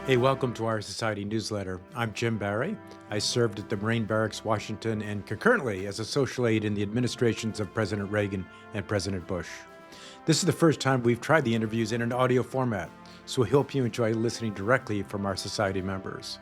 Hey, welcome to our Society newsletter. I'm Jim Barry. I served at the Marine Barracks, Washington, and concurrently as a social aide in the administrations of President Reagan and President Bush. This is the first time we've tried the interviews in an audio format, so we hope you enjoy listening directly from our Society members.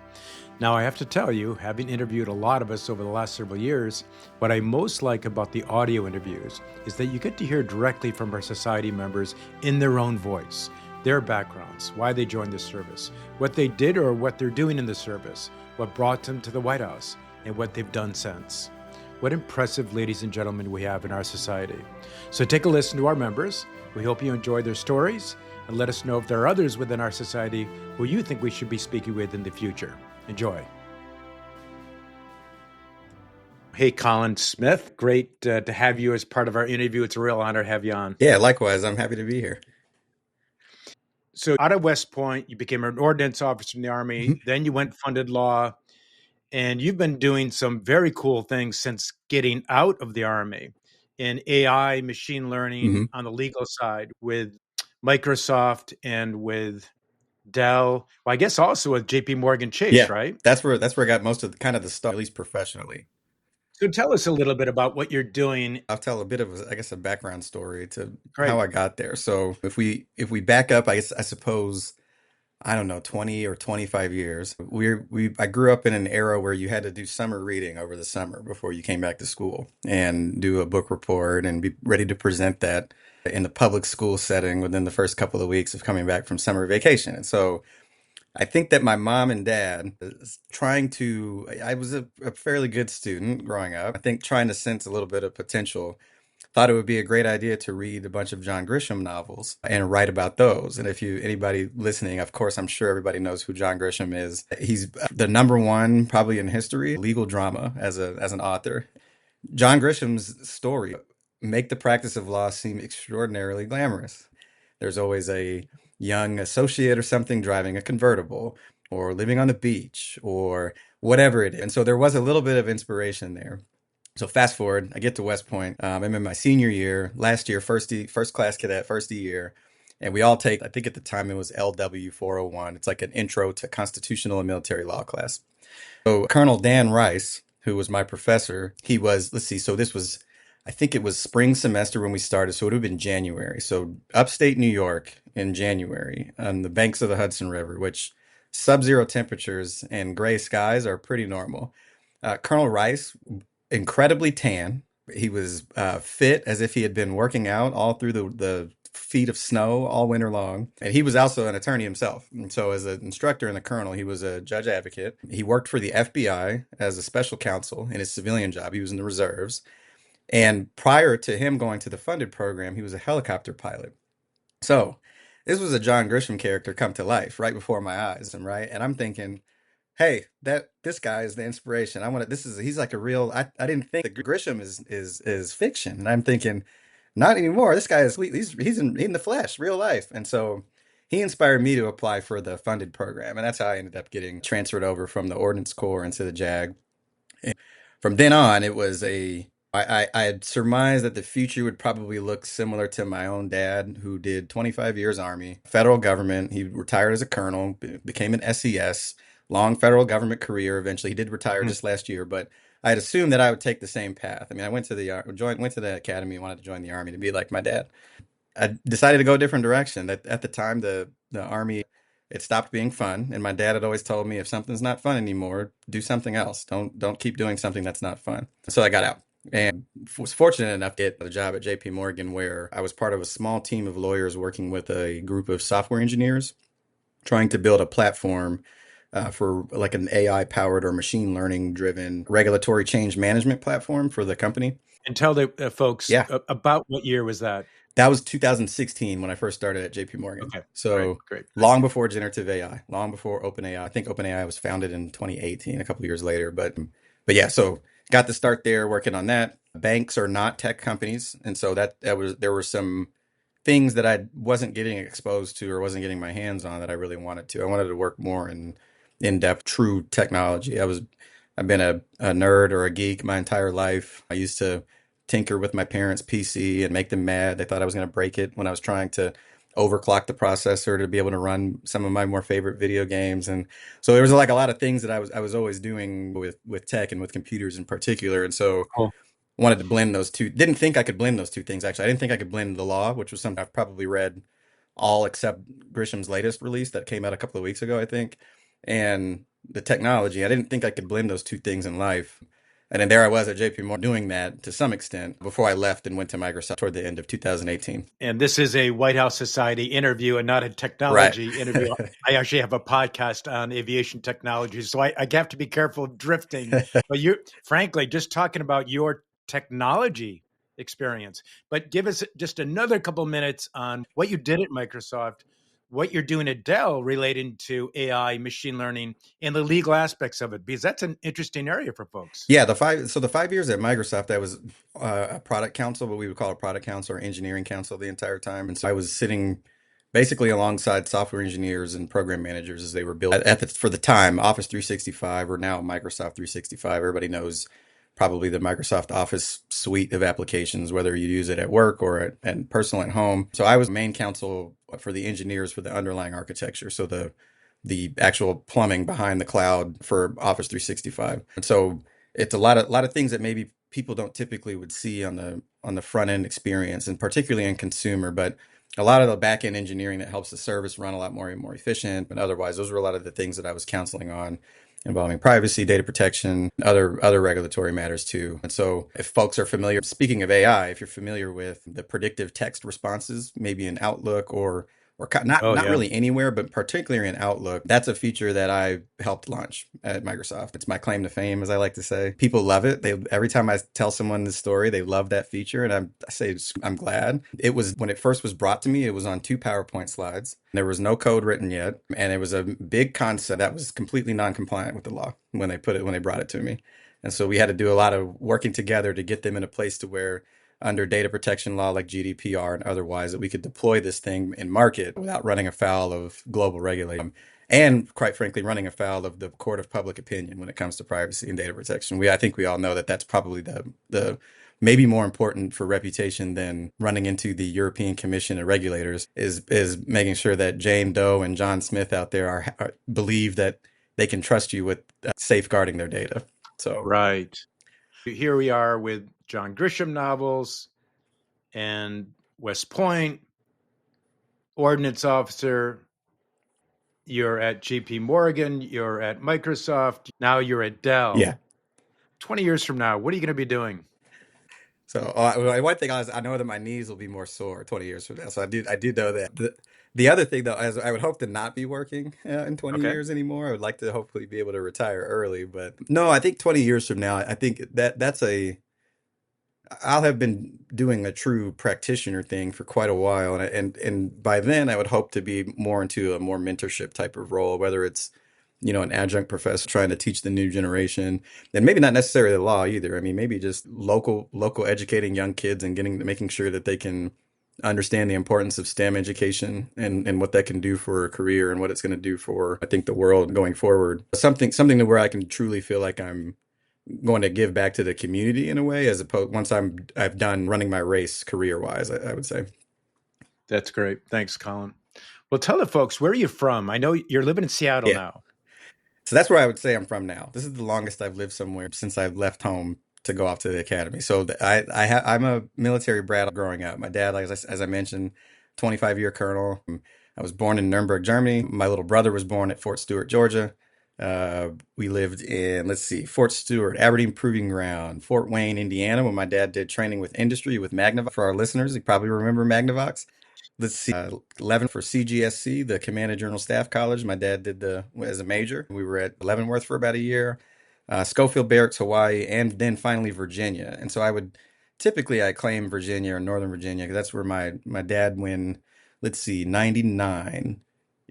Now, I have to tell you, having interviewed a lot of us over the last several years, what I most like about the audio interviews is that you get to hear directly from our Society members in their own voice, their backgrounds, why they joined the service, what they did or what they're doing in the service, what brought them to the White House, and what they've done since. What impressive ladies and gentlemen we have in our society. So take a listen to our members. We hope you enjoy their stories and let us know if there are others within our society who you think we should be speaking with in the future. Enjoy. Hey, Collin Smith. Great to have you as part of our interview. It's a real honor to have you on. Yeah, likewise. I'm happy to be here. So out of West Point, you became an ordnance officer in the Army. Mhm. Then you went funded law. And you've been doing some very cool things since getting out of the Army in AI, machine learning hmm on the legal side with Microsoft and with Dell. Well, I guess also with JP Morgan Chase, Yeah, right? that's where I got most of the kind of the stuff, at least professionally. So tell us a little bit about what you're doing. I'll tell a bit of, I guess, a background story to how Great. I got there. So if we back up, I suppose, I don't know, 20 or 25 years. I grew up in an era where you had to do summer reading over the summer before you came back to school and do a book report and be ready to present that in the public school setting within the first couple of weeks of coming back from summer vacation. And so I think that my mom and dad is trying to, I was a fairly good student growing up. I think trying to sense a little bit of potential, thought it would be a great idea to read a bunch of John Grisham novels and write about those. And if anybody listening, of course, I'm sure everybody knows who John Grisham is. He's the number one, probably in history, legal drama as an author. John Grisham's story make the practice of law seem extraordinarily glamorous. There's always a young associate or something driving a convertible or living on the beach or whatever it is. And so there was a little bit of inspiration there. So fast forward, I get to West Point. I'm in my senior year, last year, first class cadet, first year. And we all take, I think at the time it was LW 401. It's like an intro to constitutional and military law class. So Colonel Dan Rice, who was my professor, he was, let's see, so this was, I think it was spring semester when we started, so it would have been January. So upstate New York in January on the banks of the Hudson River, which sub-zero temperatures and gray skies are pretty normal. Colonel Rice, incredibly tan. He was fit as if he had been working out all through the feet of snow all winter long. And he was also an attorney himself. And so, as an instructor in the Colonel, he was a judge advocate. He worked for the FBI as a special counsel in his civilian job. He was in the reserves. And prior to him going to the funded program, he was a helicopter pilot. So, this was a John Grisham character come to life right before my eyes. And right. And I'm thinking, hey, that this guy is the inspiration. I want to. This is he's like a real. I didn't think that Grisham is fiction, and I'm thinking, not anymore. This guy is he's in the flesh, real life, and so he inspired me to apply for the funded program, and that's how I ended up getting transferred over from the Ordnance Corps into the JAG. And from then on, it was I had surmised that the future would probably look similar to my own dad, who did 25 years Army, federal government. He retired as a colonel, became an SES, long federal government career. Eventually, he did retire Hmm. just last year, but I had assumed that I would take the same path. I mean, I went to the academy, wanted to join the Army to be like my dad. I decided to go a different direction. That at the time, the Army, it stopped being fun, and my dad had always told me, if something's not fun anymore, do something else. Don't keep doing something that's not fun. So I got out and was fortunate enough to get a job at JP Morgan, where I was part of a small team of lawyers working with a group of software engineers trying to build a platform for like an AI powered or machine learning driven regulatory change management platform for the company. And tell the folks Yeah, about what year was that? that was 2016 when I first started at JP Morgan. Okay, great, So great, great. long before generative AI, long before OpenAI. I think OpenAI was founded in 2018, a couple years later. But yeah, so got to start there working on that. Banks are not tech companies, and so that was there were some things that I wasn't getting exposed to or wasn't getting my hands on that I really wanted to. I wanted to work more in depth, true technology. I've been a nerd or a geek my entire life. I used to tinker with my parents' PC and make them mad. They thought I was going to break it when I was trying to overclock the processor to be able to run some of my more favorite video games. And so there was like a lot of things that I was always doing with tech and with computers in particular. And so Cool. wanted to blend those two. Didn't think I could blend those two things, actually. I didn't think I could blend the law, which was something I've probably read all except Grisham's latest release that came out a couple of weeks ago, I think. And the technology, I didn't think I could blend those two things in life. And then there I was at JP Morgan doing that to some extent before I left and went to Microsoft toward the end of 2018. And this is a White House Society interview and not a Right. technology interview. I actually have a podcast on aviation technology, so I have to be careful of drifting. But you, frankly, just talking about your technology experience. But give us just another couple minutes on what you did at Microsoft, what you're doing at Dell relating to AI, machine learning, and the legal aspects of it, because that's an interesting area for folks. Yeah, the 5 years at Microsoft, I was a product counsel, what we would call a product counsel or engineering counsel the entire time. And so I was sitting basically alongside software engineers and program managers as they were building for the time Office 365 or now Microsoft 365. Everybody knows probably the Microsoft Office suite of applications, whether you use it at work or at personal at home. So I was main counsel for the engineers for the underlying architecture. So the actual plumbing behind the cloud for Office 365. And so it's a lot of things that maybe people don't typically would see on the front end experience, and particularly in consumer, but a lot of the back end engineering that helps the service run a lot more efficient. But otherwise, those were a lot of the things that I was counseling on, involving privacy, data protection, other regulatory matters too. And so, if folks are familiar, speaking of AI, if you're familiar with the predictive text responses, maybe in Outlook or Oh, not yeah. really anywhere, but particularly in Outlook. That's a feature that I helped launch at Microsoft. It's my claim to fame, as I like to say. People love it. They every time I tell someone this story, they love that feature, and I say I'm glad. It was when it first was brought to me. It was on two PowerPoint slides. There was no code written yet, and it was a big concept that was completely non-compliant with the law when they brought it to me. And so we had to do a lot of working together to get them in a place to where under data protection law like GDPR and otherwise that we could deploy this thing in market without running afoul of global regulation and quite frankly running afoul of the court of public opinion when it comes to privacy and data protection. I think we all know that that's probably the maybe more important for reputation than running into the European Commission and regulators is making sure that Jane Doe and John Smith out there believe that they can trust you with safeguarding their data. So Right. Here we are with John Grisham novels and West Point, ordnance officer. You're at JP Morgan, you're at Microsoft, now you're at Dell. yeah. 20 years from now, what are you going to be doing? So one thing I know that my knees will be more sore 20 years from now. So I do know that. The other thing though, as I would hope to not be working in 20 Okay. years anymore. I would like to hopefully be able to retire early. But no, I think 20 years from now, I think I'll have been doing a true practitioner thing for quite a while, and by then I would hope to be more into a more mentorship type of role, whether it's an adjunct professor trying to teach the new generation, and maybe not necessarily the law either. I mean, maybe just local educating young kids and making sure that they can understand the importance of STEM education and what that can do for a career and what it's going to do for I think the world going forward. Something to where I can truly feel like I'm going to give back to the community in a way, as opposed once I've done running my race career wise, I would say. That's great. Thanks, Colin. Well, tell the folks, where are you from? I know you're living in Seattle Yeah. now. So that's where I would say I'm from now. This is the longest I've lived somewhere since I've left home to go off to the academy. So I'm a military brat growing up. My dad, like as I mentioned, 25-year colonel. I was born in Nuremberg, Germany. My little brother was born at Fort Stewart, Georgia. We lived in, let's see, Fort Stewart, Aberdeen Proving Ground, Fort Wayne, Indiana, when my dad did training with industry with Magnavox. For our listeners, you probably remember Magnavox. Let's see, 11 for CGSC, the Command and General Staff College. My dad did as a major. We were at Leavenworth for about a year, Schofield Barracks, Hawaii, and then finally Virginia. And so I claim Virginia or Northern Virginia because that's where my dad, when, let's see, 99,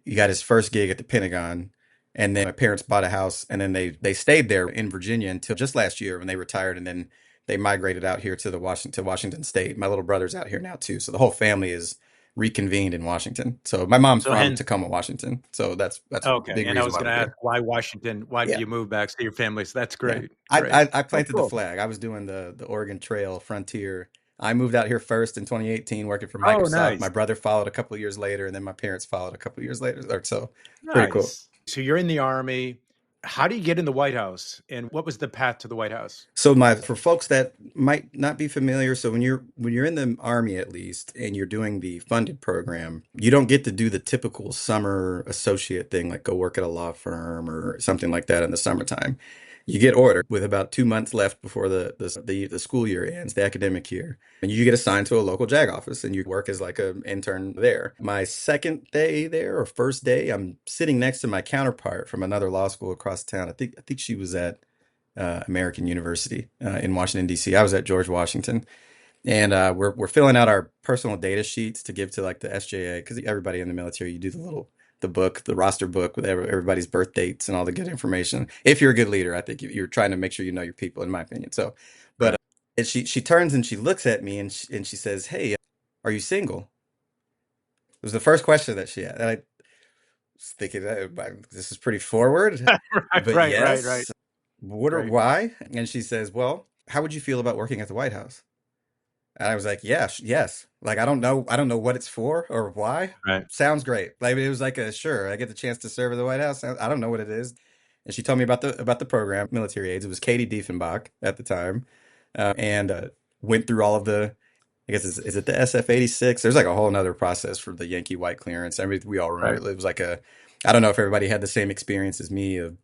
he got his first gig at the Pentagon. And then my parents bought a house, and then they stayed there in Virginia until just last year when they retired, and then they migrated out here to Washington State. My little brother's out here now too, so the whole family is reconvened in Washington. So my mom's So, from hence, Tacoma, Washington. So that's a okay. big And I reason was why going to we're ask here. why Washington? Why did Yeah, you move back to your family? So that's yeah. great. I Great. I, I Oh, planted the cool. flag. I was doing the Oregon Trail frontier. I moved out here first in 2018, working for Oh, Microsoft. My nice. brother followed a couple of years later, and then my parents followed a couple of years later. Or so, pretty cool. Nice. So you're in the Army. How do you get in the White House? And what was the path to the White House? So for folks that might not be familiar, so when you're in the Army at least and you're doing the funded program, you don't get to do the typical summer associate thing like go work at a law firm or something like that in the summertime. You get ordered with about 2 months left before the school year ends, the academic year, and you get assigned to a local JAG office and you work as like an intern there. My second day there or first day, I'm sitting next to my counterpart from another law school across town. I think she was at American University in Washington, D.C. I was at George Washington, and we're filling out our personal data sheets to give to like the SJA because everybody in the military, you do the roster book with everybody's birth dates and all the good information. If you're a good leader, I think you're trying to make sure you know your people, in my opinion. So, but Right. and she turns and she looks at me and she says, "Hey, are you single?" It was the first question that she asked, and I was thinking, this is pretty forward, Right, but right. yes. What or Right. why? And she says, "Well, how would you feel about working at the White House?" And I was like, "Yes, yes." Like I don't know what it's for or why. Right. Sounds great. Like it was like a sure. I get the chance to serve at the White House. I don't know what it is. And she told me about the program, military aids. It was Katie Diefenbach at the time, and went through all of the. I guess is it the SF-86? There's like a whole nother process for the Yankee white clearance. I mean, we all remember Right. it was like a. I don't know if everybody had the same experience as me of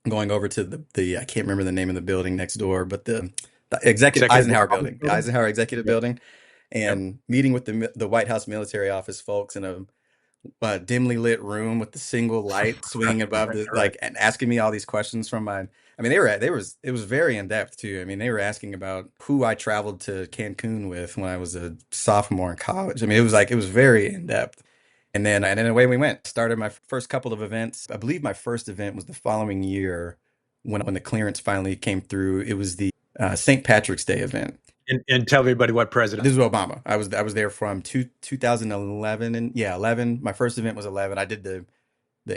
going over to the I can't remember the name of the building next door, but the executive Executive Eisenhower Office building, the Building? Eisenhower Executive Yep. Building, Yep. and meeting with the White House military office folks in a dimly lit room with the single light swinging above the Right. like and asking me all these questions from my. I mean, it was very in depth too. I mean, they were asking about who I traveled to Cancun with when I was a sophomore in college. I mean, it was very in depth. And then away we went. Started my first couple of events. I believe my first event was the following year when the clearance finally came through. It was the St. Patrick's Day event. And tell everybody what president. This is Obama. I was there from 2011 and yeah, 11. My first event was 11. I did the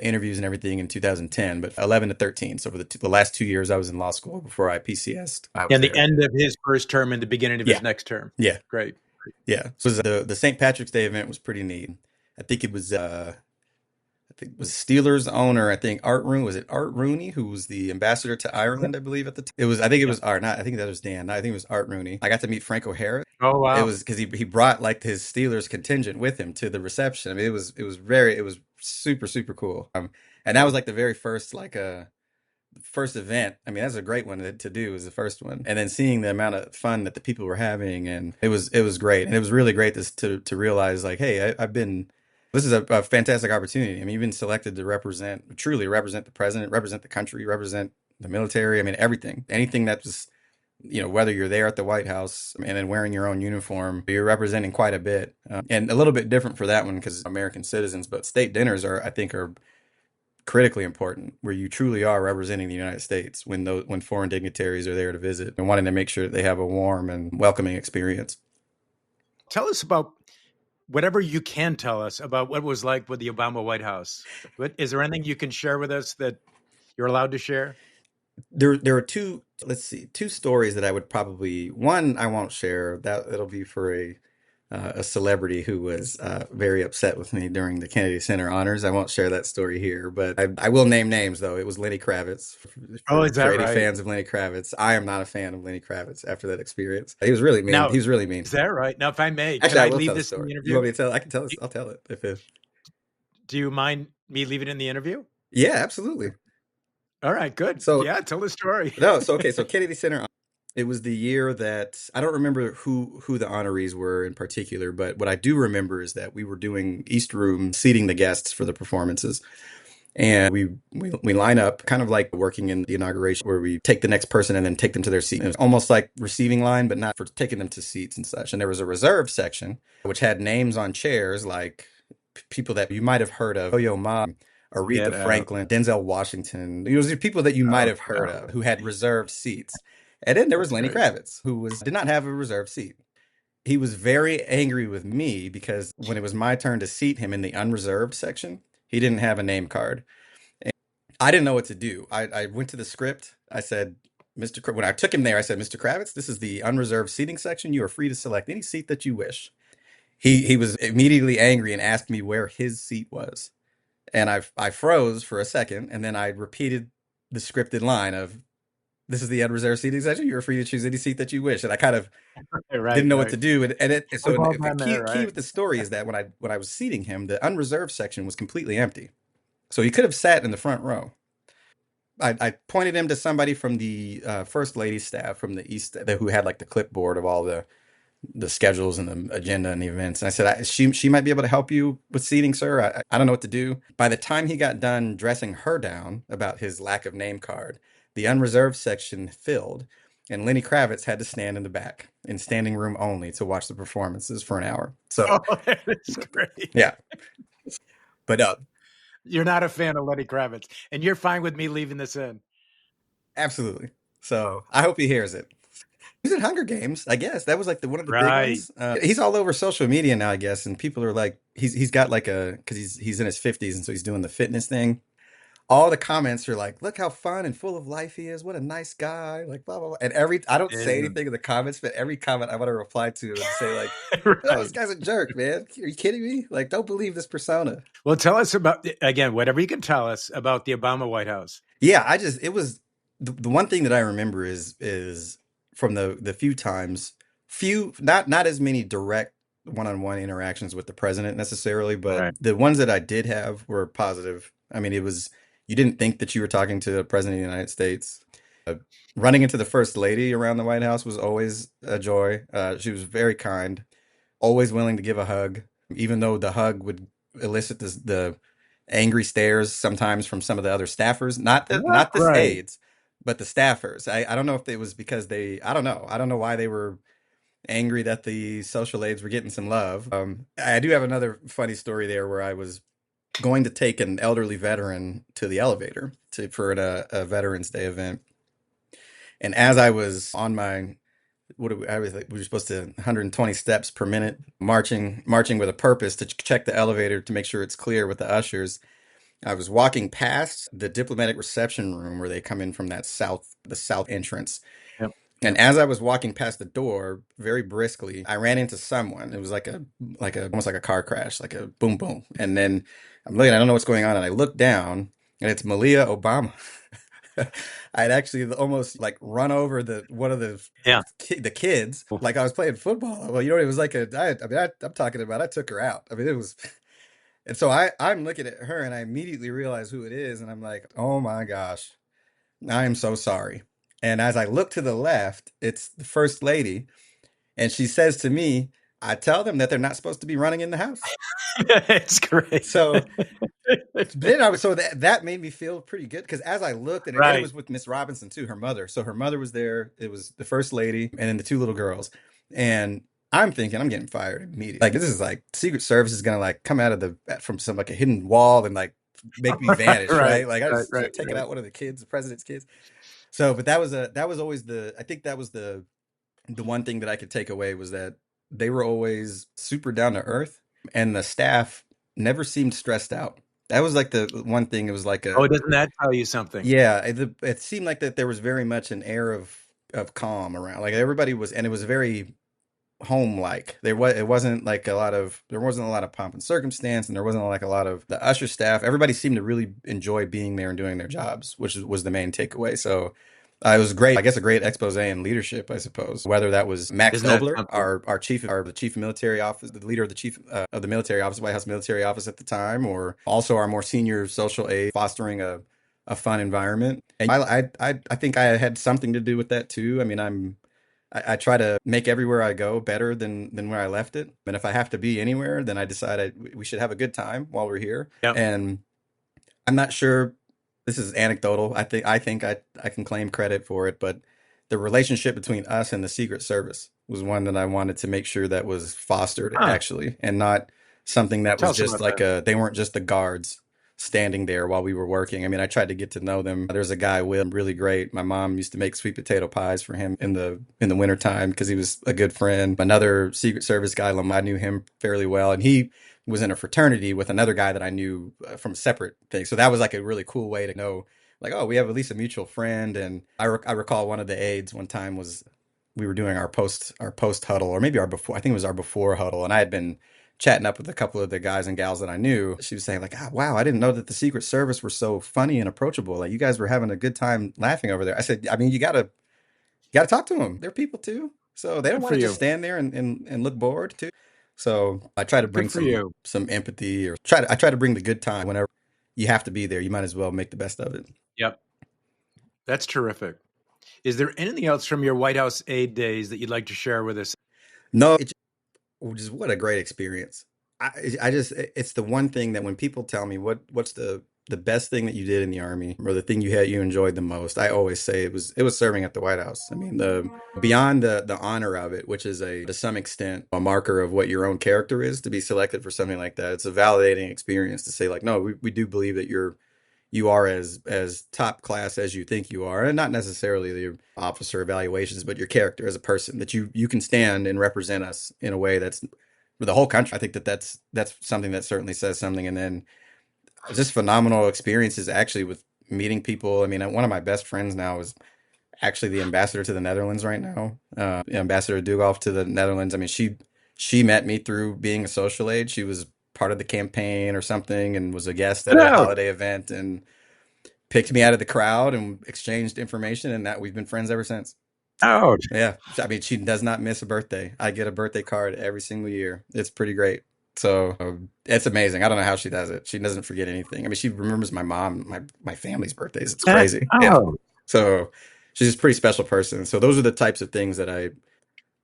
interviews and everything in 2010, but 11 to 13. So for the last 2 years I was in law school before I PCSed, I was And the there. end of his first term and the beginning of Yeah, his next term. yeah, Great. yeah. So the St. Patrick's Day event was pretty neat. I think it was I think it was Steelers owner, I think Art Rooney, was it Art Rooney, who was the ambassador to Yep. Ireland, I believe at the time. I think it Yep. was Art, not, I think that was Dan. I think it was Art Rooney. I got to meet Frank O'Hara. Oh, It wow. was because he brought like his Steelers contingent with him to the reception. I mean, it was super, super cool. And that was like the very first, like first event. I mean, that's a great one to do is the first one. And then seeing the amount of fun that the people were having and it was great. And it was really great to realize like, hey, I've been this is a fantastic opportunity. I mean, you've been selected to truly represent the president, represent the country, represent the military. I mean, everything, anything that was, whether you're there at the White House and then wearing your own uniform, you're representing quite a bit, and a little bit different for that one because American citizens. But state dinners I think, are critically important, where you truly are representing the United States when foreign dignitaries are there to visit and wanting to make sure that they have a warm and welcoming experience. Tell us about whatever you can tell us about what it was like with the Obama White House. Is there anything you can share with us that you're allowed to share? There are two, let's see, two stories that I would probably one I won't share. It'll be for a celebrity who was very upset with me during the Kennedy Center honors. I won't share that story here, but I will name names though. It was Lenny Kravitz. Oh, For is for that any right? fans of Lenny Kravitz, I am not a fan of Lenny Kravitz after that experience. He was really mean. Now, He was really mean. is that right? Now, if I may, can Actually, I I will leave tell the this in story. the You want interview? me to tell it? I can tell it. Do I'll tell it if. do you mind me leaving it in the interview? Yeah, absolutely. All right, good. So Yeah, tell the story. no, so okay, so Kennedy Center. It was the year that I don't remember who the honorees were in particular, but what I do remember is that we were doing East Room seating the guests for the performances. And we line up kind of like working in the inauguration where we take the next person and then take them to their seat. It was almost like receiving line, but not for taking them to seats and such. And there was a reserved section which had names on chairs like people that you might have heard of, Yo-Yo Ma, Aretha Get out. Franklin, Denzel Washington. Those are people that you might Oh, have heard wow. of who had reserved seats. And then there was That's Lenny great. Kravitz, who did not have a reserved seat. He was very angry with me because when it was my turn to seat him in the unreserved section, he didn't have a name card. I didn't know what to do. I went to the script. I said, When I took him there, I said, Mr. Kravitz, this is the unreserved seating section. You are free to select any seat that you wish. He was immediately angry and asked me where his seat was. And I froze for a second, and then I repeated the scripted line of, "This is the unreserved seating section. You are free to choose any seat that you wish." And I kind of didn't Right, know what right. to do. So We've all the been there, key right? with the story is that when I was seating him, the unreserved section was completely empty. So he could have sat in the front row. I pointed him to somebody from the first lady staff from the East who had like the clipboard of all the schedules and the agenda and the events. And I said, she might be able to help you with seating, sir. I don't know what to do. By the time he got done dressing her down about his lack of name card, the unreserved section filled, and Lenny Kravitz had to stand in the back in standing room only to watch the performances for an hour. So, Oh, that is great. yeah, but You're not a fan of Lenny Kravitz, and you're fine with me leaving this in. absolutely. So I hope he hears it. He's in Hunger Games, I guess. That was like one of the big Right. ones. He's all over social media now, I guess, and people are like, he's got like because he's in his 50s, and so he's doing the fitness thing. All the comments are like, "Look how fun and full of life he is. What a nice guy!" Like blah blah blah. And I don't say Yeah. anything in the comments, but every comment I want to reply to and say like, "Oh, this Right. guy's a jerk, man. Are you kidding me? Like, don't believe this persona." Well, tell us about, again, whatever you can tell us about the Obama White House. Yeah, it was the one thing that I remember is from the few times, not as many direct one-on-one interactions with the president necessarily, but Right. the ones that I did have were positive. I mean, it was you didn't think that you were talking to the president of the United States. Uh, Running into the first lady around the White House was always a joy. She was very kind, always willing to give a hug, even though the hug would elicit the angry stares sometimes from some of the other staffers, not the Right. aides, but the staffers. I don't know if it was because I don't know. I don't know why they were angry that the social aides were getting some love. I do have another funny story there where I was going to take an elderly veteran to the elevator for a Veterans Day event. And as I was on my I was like, we were supposed to 120 steps per minute, marching with a purpose to check the elevator to make sure it's clear with the ushers. I was walking past the diplomatic reception room where they come in from the south entrance. Yep. And Yep. as I was walking past the door, very briskly, I ran into someone. It was almost like a car crash, like a boom boom. And then I'm looking, I don't know what's going on, and I look down, and it's Malia Obama. I'd actually almost like run over one of Yeah. the kids like I was playing football. Well, it was like I'm talking about I took her out. I mean, it was, and so I'm looking at her and I immediately realize who it is, and I'm like, oh my gosh, I am so sorry. And as I look to the left, it's the first lady, and she says to me, "I tell them that they're not supposed to be running in the house." It's great. So then that made me feel pretty good because as I looked and it Right. was with Miss Robinson too, her mother. So her mother was there. It was the first lady and then the two little girls. And I'm thinking I'm getting fired immediately. Like this is like Secret Service is gonna like come out of from some like a hidden wall and like make me vanish, Right. right? Like I Right. was Right. taking Right. out one of the president's kids. So, but that was always I think that was the one thing that I could take away was that they were always super down to earth and the staff never seemed stressed out. That was like the one thing. It was like Oh, doesn't that tell you something? yeah, it seemed like that there was very much an air of calm around. Like everybody was, and it was very home like. It wasn't like there wasn't a lot of pomp and circumstance, and there wasn't like a lot of the usher staff. Everybody seemed to really enjoy being there and doing their jobs, which was the main takeaway. So it was great. I guess a great expose in leadership, I suppose. Whether that was Max Isn't that Nobler, something? the chief of military office, the leader of the chief of the military office, White House military office at the time, or also our more senior social aide, fostering a fun environment. And I think I had something to do with that too. I mean, I try to make everywhere I go better than where I left it. And if I have to be anywhere, then I decide we should have a good time while we're here. Yep. And I'm not sure. This is anecdotal. I can claim credit for it, but the relationship between us and the Secret Service was one that I wanted to make sure that was fostered Huh. actually, and not something that Tell was us just about like that. they weren't just the guards standing there while we were working. I mean, I tried to get to know them. There's a guy, Will, really great. My mom used to make sweet potato pies for him in the wintertime because he was a good friend. Another Secret Service guy, I knew him fairly well, and he was in a fraternity with another guy that I knew from separate things. So that was like a really cool way to know like, oh, we have at least a mutual friend. And I recall one of the aides one time was we were doing our post huddle, or maybe our before, I think it was our before huddle, and I had been chatting up with a couple of the guys and gals that I knew. She was saying like, ah, wow, I didn't know that the Secret Service were so funny and approachable. Like you guys were having a good time laughing over there. I said, I mean, you gotta talk to them. They're people too. So they don't Good want for to just you. stand there and look bored too. So I try to Good bring for some you. some empathy, or I try to bring the good time whenever you have to be there. You might as well make the best of it. Yep. That's terrific. Is there anything else from your White House aide days that you'd like to share with us? No, just what a great experience. I just it's the one thing that when people tell me what's the best thing that you did in the army, or the thing you enjoyed the most, I always say it was serving at the White House. I mean, the beyond the honor of it, which is a to some extent a marker of what your own character is, to be selected for something like that. It's a validating experience to say like, no, we do believe that you are as top class as you think you are, and not necessarily the officer evaluations, but your character as a person, that you can stand and represent us in a way that's for the whole country. I think that's something that certainly says something. And then just phenomenal experiences actually with meeting people. I mean, one of my best friends now is actually the ambassador to the Netherlands right now, Ambassador Dugolf to the Netherlands. I mean, she met me through being a social aide. She was part of the campaign or something and was a guest at a No. holiday event and picked me out of the crowd and exchanged information, and that we've been friends ever since. Oh, Yeah, I mean, she does not miss a birthday. I get a birthday card every single year. It's pretty great. So it's amazing. I don't know how she does it. She doesn't forget anything. I mean, she remembers my mom, my family's birthdays. It's crazy. Yeah. oh, So she's a pretty special person. So those are the types of things that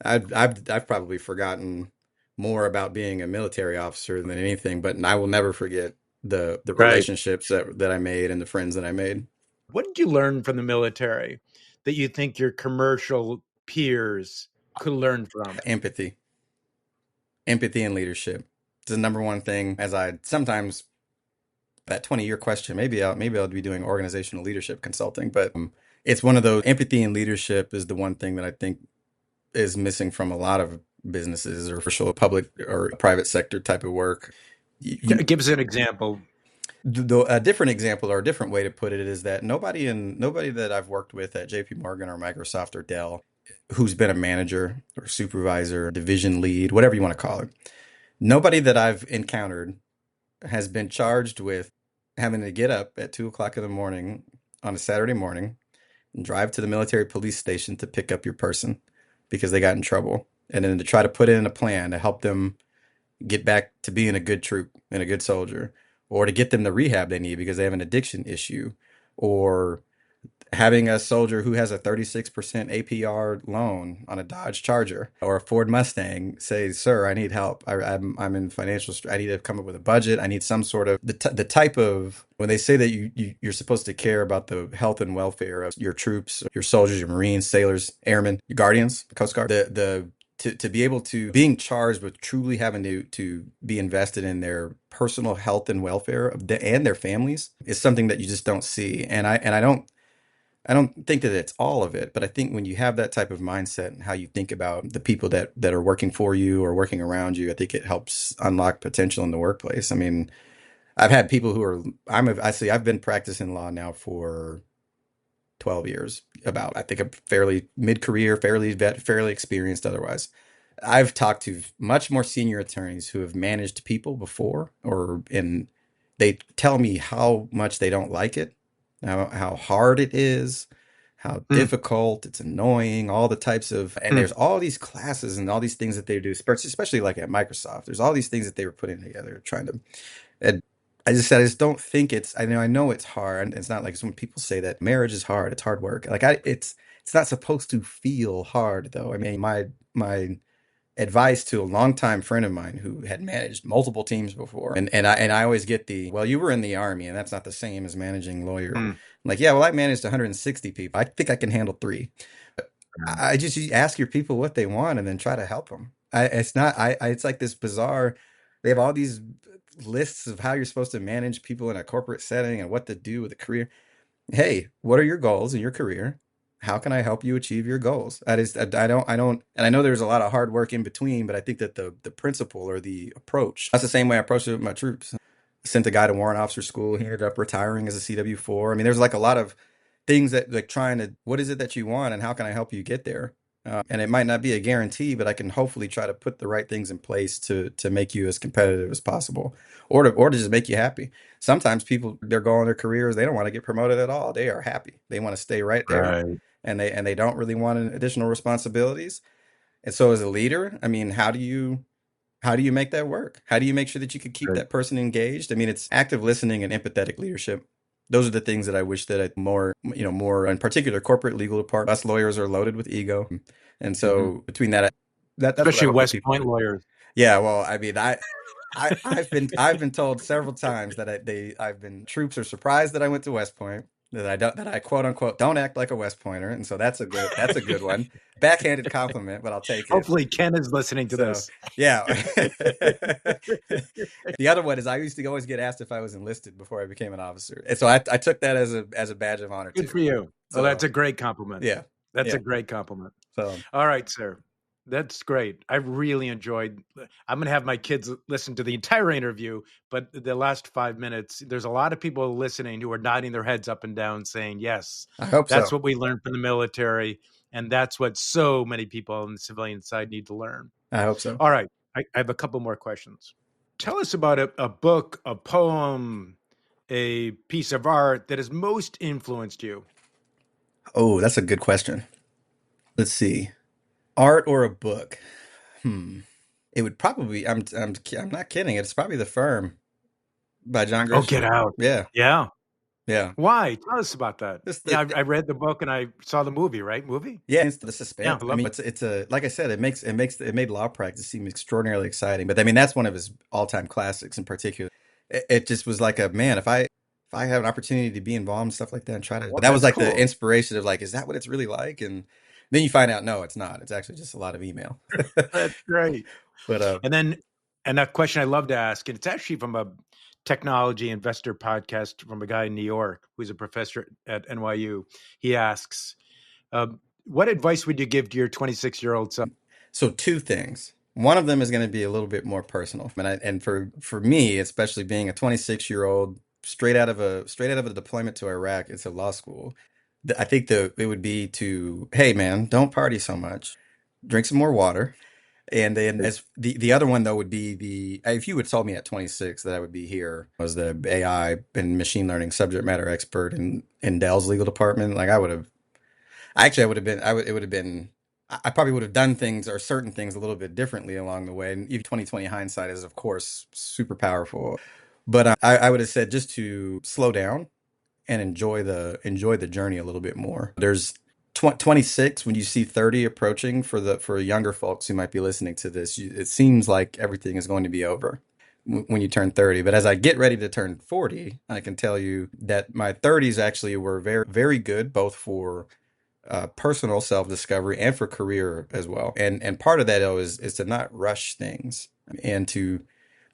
I've probably forgotten more about being a military officer than anything. But I will never forget the right. relationships that I made and the friends that I made. What did you learn from the military that you think your commercial peers could learn from? Empathy, empathy and leadership. It's the number one thing. As I sometimes that 20-year question, maybe I'll be doing organizational leadership consulting, but it's one of those. Empathy and leadership is the one thing that I think is missing from a lot of businesses or official public or private sector type of work. You, Give us an example. a different example or a different way to put it is that nobody that I've worked with at JP Morgan or Microsoft or Dell who's been a manager or supervisor, division lead, whatever you want to call it, nobody that I've encountered has been charged with having to get up at 2 o'clock in the morning on a Saturday morning and drive to the military police station to pick up your person because they got in trouble, and then to try to put in a plan to help them get back to being a good troop and a good soldier, or to get them the rehab they need because they have an addiction issue, or having a soldier who has a 36% APR loan on a Dodge Charger or a Ford Mustang say, "Sir, I need help. I'm in financial. I need to come up with a budget. I need some sort of the type of when they say that you're supposed to care about the health and welfare of your troops, your soldiers, your Marines, sailors, airmen, your Guardians, Coast Guard. The to be able to being charged with truly having to be invested in their personal health and welfare and their families is something that you just don't see. And I don't think that it's all of it, but I think when you have that type of mindset and how you think about the people that are working for you or working around you, I think it helps unlock potential in the workplace. I mean, I've had people who are I see I've been practicing law now for 12 years. About I think I'm fairly mid-career, fairly experienced otherwise. I've talked to much more senior attorneys who have managed people before, or and they tell me how much they don't like it, how hard it is, how Mm, difficult, it's annoying, all the types of, and mm. there's all these classes and all these things that they do, especially like at Microsoft. There's all these things that they were putting together, trying to, and I just don't think I know it's hard. It's not like when people say that marriage is hard, it's hard work. Like it's not supposed to feel hard though. I mean, my advice to a longtime friend of mine who had managed multiple teams before. And I always get well, you were in the army and that's not the same as managing lawyers. Mm. I'm like, yeah, well, I managed 160 people. I think I can handle three. I just you ask your people what they want and then try to help them. It's not, it's like this bizarre, they have all these lists of how you're supposed to manage people in a corporate setting and what to do with a career. Hey, what are your goals in your career? How can I help you achieve your goals? That is, I don't, and I know there's a lot of hard work in between, but I think that the principle or the approach, that's the same way I approach it with my troops. Sent a guy to warrant officer school. He ended up retiring as a CW4. I mean, there's like a lot of things that like trying to, what is it that you want and how can I help you get there? And it might not be a guarantee, but I can hopefully try to put the right things in place to make you as competitive as possible, or to just make you happy. Sometimes people they're going their careers, they don't want to get promoted at all. They are happy. They want to stay right there, Right. and they don't really want additional responsibilities. And so as a leader, I mean, how do you make that work? How do you make sure that you could keep Right. that person engaged? I mean, it's active listening and empathetic leadership. Those are the things that I wish that I more, more in particular corporate legal department. Us lawyers are loaded with ego. And Hmm. so between that's what I Especially hope that West people Point do. lawyers. Yeah, well, I mean, I've been told several times that I've been troops are surprised that I went to West Point, that I quote unquote don't act like a West Pointer, and so that's a good one. Backhanded compliment, but I'll take it. Hopefully, Ken is listening to So this. yeah. The other one is I used to always get asked if I was enlisted before I became an officer. And so I took that as a badge of honor Good too. for you. Well, that's So a great compliment. yeah. That's Yeah. a great compliment. So All right, sir. That's great. I really enjoyed. I'm going to have my kids listen to the entire interview, but the last 5 minutes, there's a lot of people listening who are nodding their heads up and down, saying, "Yes, I hope that's so. what we learned from the military, and that's what so many people on the civilian side need to learn." I hope so. All right, I have a couple more questions. Tell us about a book, a poem, a piece of art that has most influenced you. Oh, that's a good question. Let's see. Art or a book? Hmm. It would probably I'm not kidding. It's probably The Firm by John Oh, Get Grisham. Out. Yeah. Yeah. Yeah. Why? Tell us about that. Just Yeah, I read the book and I saw the movie, right? Movie? yeah, it's the Yeah, suspense. I I love mean, it's a like I said, it made law practice seem extraordinarily exciting. But I mean, that's one of his all-time classics in particular. It just was like a man, if I have an opportunity to be involved in stuff like that and try to, Well, that was that's like the cool. inspiration of like, is that what it's really like? And then you find out, no, it's not. It's actually just a lot of email. That's great. But And then, and a question I love to ask, and it's actually from a technology investor podcast from a guy in New York who's a professor at NYU. He asks, what advice would you give to your 26-year-old self? so two things. One of them is going to be a little bit more personal, and for me, especially being a 26-year-old straight out of a deployment to Iraq into law school, I think it would be to, hey man, don't party so much, drink some more water, and then as the other one though would be the if you had told me at 26 that I would be here as the AI and machine learning subject matter expert in Dell's legal department, like I would have been, it would have been, I probably would have done things or certain things a little bit differently along the way. And even 2020 hindsight is, of course, super powerful. But I would have said just to slow down and enjoy the journey a little bit more. There's 26 when you see 30 approaching for younger folks who might be listening to this, it seems like everything is going to be over when you turn 30. But as I get ready to turn 40, I can tell you that my 30s actually were very, very good, both for personal self-discovery and for career as well. And part of that though is to not rush things and to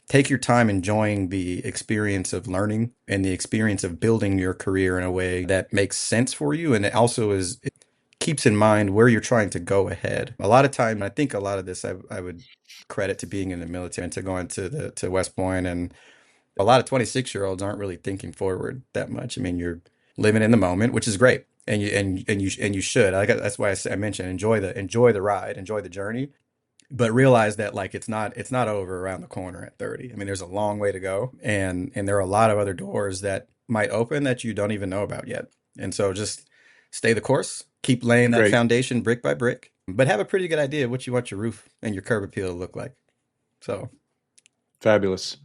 take your time enjoying the experience of learning and the experience of building your career in a way that makes sense for you. And it also it keeps in mind where you're trying to go ahead. A lot of time, I think a lot of this I would credit to being in the military and to going to West Point, and a lot of 26-year-olds aren't really thinking forward that much. I mean, you're living in the moment, which is great. And you should. That's why I mentioned enjoy the ride, enjoy the journey, but realize that like it's not over around the corner at 30. I mean, there's a long way to go, and there are a lot of other doors that might open that you don't even know about yet. And so just stay the course, keep laying that Great. foundation brick by brick, but have a pretty good idea of what you want your roof and your curb appeal to look like. So Fabulous.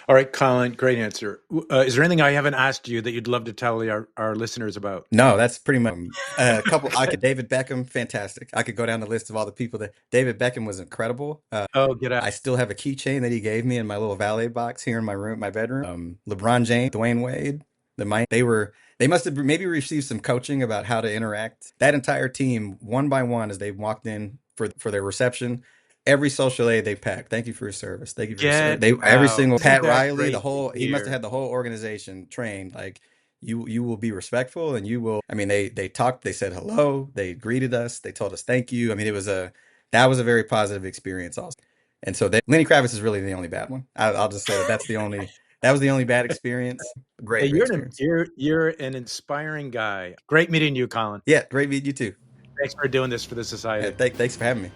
All right, Colin, great answer. Is there anything I haven't asked you that you'd love to tell our listeners about? no, that's pretty much a couple. I could David Beckham, fantastic. I could go down the list of all the people that David Beckham was incredible. Oh, Get Out. I still have a keychain that he gave me in my little valet box here in my room, my bedroom. LeBron James, Dwayne Wade, they must have maybe received some coaching about how to interact. That entire team, one by one, as they walked in for their reception, every social aid they packed. Thank you for your service. Thank you for your service. Get They every Out. single Isn't Pat that Riley, great to he must have hear? had the whole organization trained like you will be respectful and you will. I mean, they talked, they said hello, they greeted us, they told us thank you. I mean, that was a very positive experience also. And so Lenny Kravitz is really the only bad one. I'll just say that that's the only. That was the only bad experience. Hey, Great experience. you're an inspiring guy. Great meeting you, Colin. Yeah, great meeting you too. Thanks for doing this for the society. Thanks for having me.